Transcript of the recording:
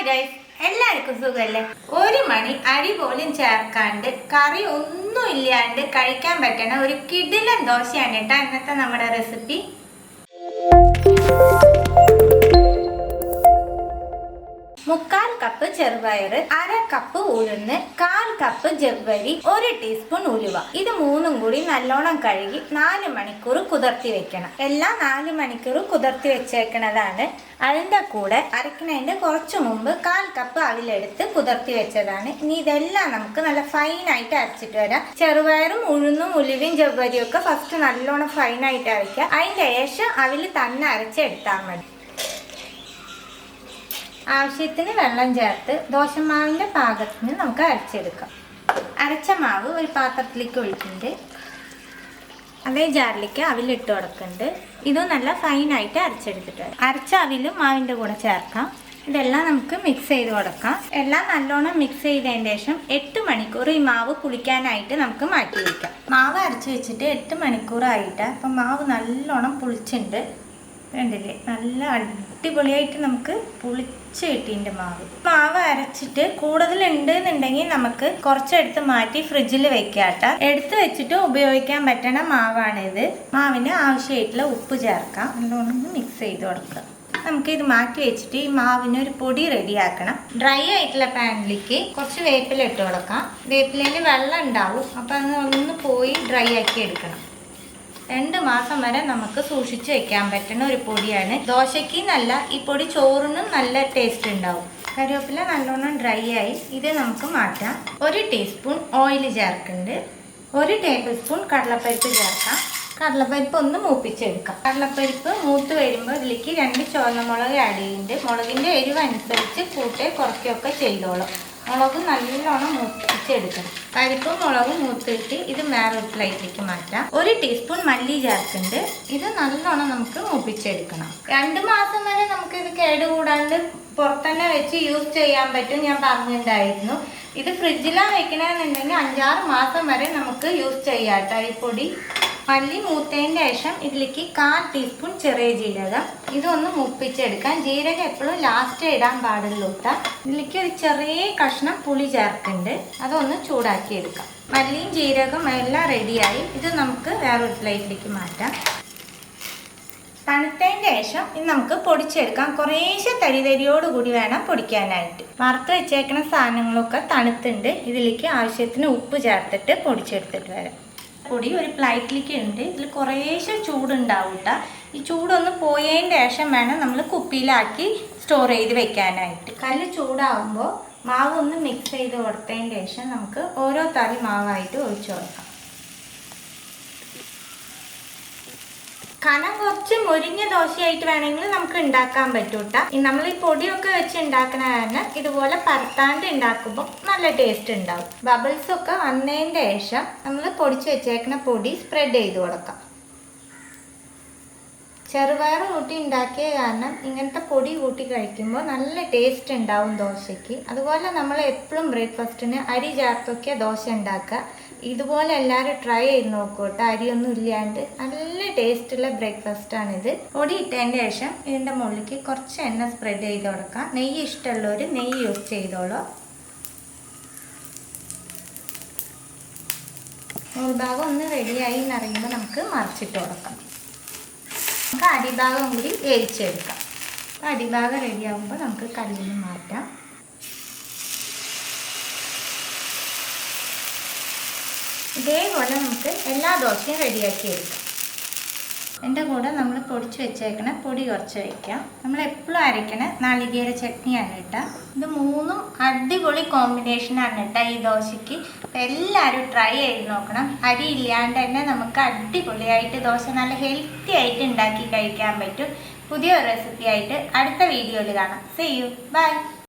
Guys, എല്ലാവർക്കും സുഖല്ലേ? ഒരു മണി അരി പോലും ചേർക്കാണ്ട് കറി ഒന്നും ഇല്ലാണ്ട് കഴിക്കാൻ പറ്റണ ഒരു കിടിലൻ ദോശയാണ് കേട്ടോ ഇന്നത്തെ നമ്മുടെ റെസിപ്പി. മുക്കാൽ കപ്പ് ചെറുപയർ, അര കപ്പ് ഉഴുന്ന്, 1/4 കപ്പ് ജവ്വരി, 1 ടീസ്പൂൺ ഉലുവ. ഇത് മൂന്നും കൂടി നല്ലോണം കഴുകി 4 മണിക്കൂർ കുതിർത്തി വെക്കണം. എല്ലാം 4 മണിക്കൂർ കുതിർത്തി വെച്ചേക്കണതാണ്. അതിൻ്റെ കൂടെ അരക്കണതിൻ്റെ കുറച്ച് മുമ്പ് 1/4 കപ്പ് അവിലെടുത്ത് കുതിർത്തി വെച്ചതാണ്. ഇനി ഇതെല്ലാം നമുക്ക് നല്ല ഫൈനായിട്ട് അരച്ചിട്ട് വരാം. ചെറുപയറും ഉഴുന്നും ഉലുവയും ജവ്വരിയും ഒക്കെ ഫസ്റ്റ് നല്ലോണം ഫൈനായിട്ട് അരയ്ക്കുക. അതിൻ്റെ ശേഷം അവിൽ തന്നെ അരച്ചെടുത്താൽ മതി. ആവശ്യത്തിന് വെള്ളം ചേർത്ത് ദോശമാവിൻ്റെ പാകത്തിന് നമുക്ക് അരച്ചെടുക്കാം. അരച്ച മാവ് ഒരു പാത്രത്തിലേക്ക് ഒഴിക്കുന്നുണ്ട്. അതേ ജാറിലേക്ക് അവിലിട്ട് കൊടുക്കുന്നുണ്ട്. ഇതും നല്ല ഫൈനായിട്ട് അരച്ചെടുത്തിട്ട് വരാം. അരച്ച അവിലും മാവിൻ്റെ കൂടെ ചേർക്കാം. ഇതെല്ലാം നമുക്ക് മിക്സ് ചെയ്ത് കൊടുക്കാം. എല്ലാം നല്ലോണം മിക്സ് ചെയ്തതിന് ശേഷം 8 മണിക്കൂർ ഈ മാവ് പുളിക്കാനായിട്ട് നമുക്ക് മാറ്റി വയ്ക്കാം. മാവ് അരച്ച് വെച്ചിട്ട് 8 മണിക്കൂറായിട്ട് അപ്പം മാവ് നല്ലോണം പുളിച്ചിട്ടുണ്ട്. കണ്ടില്ലേ, നല്ല അടിപൊളിയായിട്ട് നമുക്ക് പുളിച്ച് കിട്ടിൻ്റെ മാവ് അരച്ചിട്ട് കൂടുതലുണ്ട് എന്നുണ്ടെങ്കിൽ നമുക്ക് കുറച്ചെടുത്ത് മാറ്റി ഫ്രിഡ്ജിൽ വെക്കാട്ടോ. എടുത്ത് വെച്ചിട്ട് ഉപയോഗിക്കാൻ പറ്റണ മാവാണിത്. മാവിന് ആവശ്യമായിട്ടുള്ള ഉപ്പ് ചേർക്കാം. നല്ലോണം മിക്സ് ചെയ്ത് കൊടുക്കുക. നമുക്കിത് മാറ്റി വെച്ചിട്ട് ഈ മാവിന് ഒരു പൊടി റെഡിയാക്കണം. ഡ്രൈ ആയിട്ടുള്ള പാനിലേക്ക് കുറച്ച് വേപ്പില ഇട്ട് കൊടുക്കാം. വേപ്പിലേന് വെള്ളം ഉണ്ടാവും, അപ്പം അത് ഒന്ന് പോയി ഡ്രൈ ആക്കി എടുക്കണം. 2 മാസം വരെ നമുക്ക് സൂക്ഷിച്ച് വെക്കാൻ പറ്റുന്ന ഒരു പൊടിയാണ്. ദോശയ്ക്ക് നല്ല, ഈ പൊടി ചോറിനും നല്ല ടേസ്റ്റ് ഉണ്ടാവും. കറിവേപ്പില നല്ലോണം ഡ്രൈ ആയി. ഇത് നമുക്ക് മാറ്റാം. 1 ടീസ്പൂൺ ഓയിൽ ചേർക്കുന്നുണ്ട്. 1 ടേബിൾ സ്പൂൺ കടലപ്പരിപ്പ് ചേർക്കാം. കടലപ്പരിപ്പ് ഒന്ന് മൂപ്പിച്ചെടുക്കാം. കടലപ്പരിപ്പ് മൂത്ത് വരുമ്പോൾ ഇതിലേക്ക് 2 ചുവന്ന മുളക് ആഡ് ചെയ്യുന്നുണ്ട്. മുളകിൻ്റെ എരിവ് അനുസരിച്ച് കൂട്ടി കുറയ്ക്കുകയൊക്കെ ചെയ്തോളും. മുളക് നല്ലോണം മൂപ്പിച്ചെടുക്കണം. പരിപ്പും മുളകും മൂത്തിട്ട് ഇത് വേറൊരു പ്ലേറ്റിലേക്ക് മാറ്റാം. 1 ടീസ്പൂൺ മല്ലി ചേർക്കുന്നുണ്ട്. ഇത് നല്ലോണം നമുക്ക് മൂപ്പിച്ചെടുക്കണം. 2 മാസം വരെ നമുക്കിത് കേടുകൂടാണ്ട് പുറത്തന്നെ വെച്ച് യൂസ് ചെയ്യാൻ പറ്റും. ഞാൻ പറഞ്ഞിട്ടുണ്ടായിരുന്നു. ഇത് ഫ്രിഡ്ജിലാണ് വെക്കണമെന്നുണ്ടെങ്കിൽ 5-6 മാസം വരെ നമുക്ക് യൂസ് ചെയ്യാം കേട്ടോ ഈ പൊടി. മല്ലി മൂത്തതിൻ്റെ ശേഷം ഇതിലേക്ക് 1/4 ടീസ്പൂൺ ചെറിയ ജീരകം. ഇതൊന്ന് മൂപ്പിച്ചെടുക്കാം. ജീരകം എപ്പോഴും ലാസ്റ്റ് ഇടാൻ പാടുള്ളൂ കേട്ടോ. ഇതിലേക്ക് ഒരു ചെറിയ കഷ്ണം പുളി ചേർക്കുന്നുണ്ട്. അതൊന്ന് ചൂടാക്കി എടുക്കാം. മല്ലിയും ജീരകം എല്ലാം റെഡിയായി. ഇത് നമുക്ക് വേറൊരു പ്ലേറ്റിലേക്ക് മാറ്റാം. തണുത്തതിൻ്റെ ശേഷം ഇത് നമുക്ക് പൊടിച്ചെടുക്കാം. കുറേശ്ശെ തരിയോടുകൂടി വേണം പൊടിക്കാനായിട്ട്. വറുത്ത് വെച്ചേക്കുന്ന സാധനങ്ങളൊക്കെ തണുത്തുണ്ട്. ഇതിലേക്ക് ആവശ്യത്തിന് ഉപ്പ് ചേർത്തിട്ട് പൊടിച്ചെടുത്തിട്ട് വരാം. പൊടി ഒരു പ്ലേറ്റിലേക്ക് ഉണ്ട്. ഇതിൽ കുറേശ്ശെ ചൂടുണ്ടാവും കേട്ടോ. ഈ ചൂടൊന്ന് പോയതിൻ്റെ ശേഷം വേണം നമ്മൾ കുപ്പിയിലാക്കി സ്റ്റോർ ചെയ്ത് വെക്കാനായിട്ട്. കല്ല് ചൂടാവുമ്പോൾ മാവ് ഒന്ന് മിക്സ് ചെയ്ത് കൊടുത്തതിന് ശേഷം നമുക്ക് ഓരോ തറി മാവായിട്ട് ഒഴിച്ചു കൊടുക്കാം. കനം കുറച്ച് മൊരിഞ്ഞ ദോശയായിട്ട് വേണമെങ്കിൽ നമുക്ക് ഉണ്ടാക്കാൻ പറ്റും കേട്ടോ. നമ്മൾ ഈ പൊടിയൊക്കെ വെച്ച് ഉണ്ടാക്കണ കാരണം ഇതുപോലെ പരത്താണ്ട് ഉണ്ടാക്കുമ്പോൾ നല്ല ടേസ്റ്റ് ഉണ്ടാവും. ബബിൾസ് ഒക്കെ വന്നതിൻ്റെ ശേഷം നമ്മൾ പൊടിച്ച് വെച്ചേക്കുന്ന പൊടി സ്പ്രെഡ് ചെയ്ത് കൊടുക്കാം. ചെറുപയർ കൂട്ടി ഉണ്ടാക്കിയ കാരണം ഇങ്ങനത്തെ പൊടി കൂട്ടി കഴിക്കുമ്പോൾ നല്ല ടേസ്റ്റ് ഉണ്ടാവും ദോശയ്ക്ക്. അതുപോലെ നമ്മൾ എപ്പോഴും ബ്രേക്ക്ഫാസ്റ്റിന് അരി ചേർത്തൊക്കെ ദോശ ഉണ്ടാക്കുക. ഇതുപോലെ എല്ലാവരും ട്രൈ ചെയ്ത് നോക്കൂ കേട്ടോ. അരിയൊന്നും ഇല്ലാണ്ട് നല്ല ടേസ്റ്റുള്ള ബ്രേക്ക്ഫാസ്റ്റാണിത്. പൊടി ഇട്ടതിൻ്റെ ശേഷം ഇതിൻ്റെ മുകളിലേക്ക് കുറച്ച് എണ്ണ സ്പ്രെഡ് ചെയ്ത് കൊടുക്കാം. നെയ്യ് ഇഷ്ടമുള്ളവർ നെയ്യ് യൂസ് ചെയ്തോളൂ. മുൾഭാഗം ഒന്ന് റെഡിയായി എന്നറിയുമ്പോൾ നമുക്ക് മറിച്ചിട്ട് കൊടുക്കാം. നമുക്ക് അടിഭാഗം കൂടി വേവിച്ചെടുക്കാം. അടിഭാഗം റെഡിയാകുമ്പോൾ നമുക്ക് കല്ലിൽ മാറ്റാം. ഇതേപോലെ നമുക്ക് എല്ലാ ദോശയും റെഡിയാക്കി എടുക്കാം. എൻ്റെ കൂടെ നമ്മൾ പൊടിച്ച് വെച്ചേക്കണ പൊടി കുറച്ച് വയ്ക്കാം. നമ്മൾ എപ്പോഴും അരയ്ക്കണ നാളികേര ചട്നിയാണ് കേട്ടോ. ഇത് 3ഉം അടിപൊളി കോമ്പിനേഷനാണ് കേട്ടോ ഈ ദോശയ്ക്ക്. അപ്പം എല്ലാവരും ട്രൈ ചെയ്ത് നോക്കണം. അരി ഇല്ലാണ്ട് തന്നെ നമുക്ക് അടിപൊളിയായിട്ട് ദോശ നല്ല ഹെൽത്തി ആയിട്ട് ഉണ്ടാക്കി കഴിക്കാൻ പറ്റും. പുതിയൊരു റെസിപ്പി ആയിട്ട് അടുത്ത വീഡിയോയിൽ കാണാം. See you. Bye.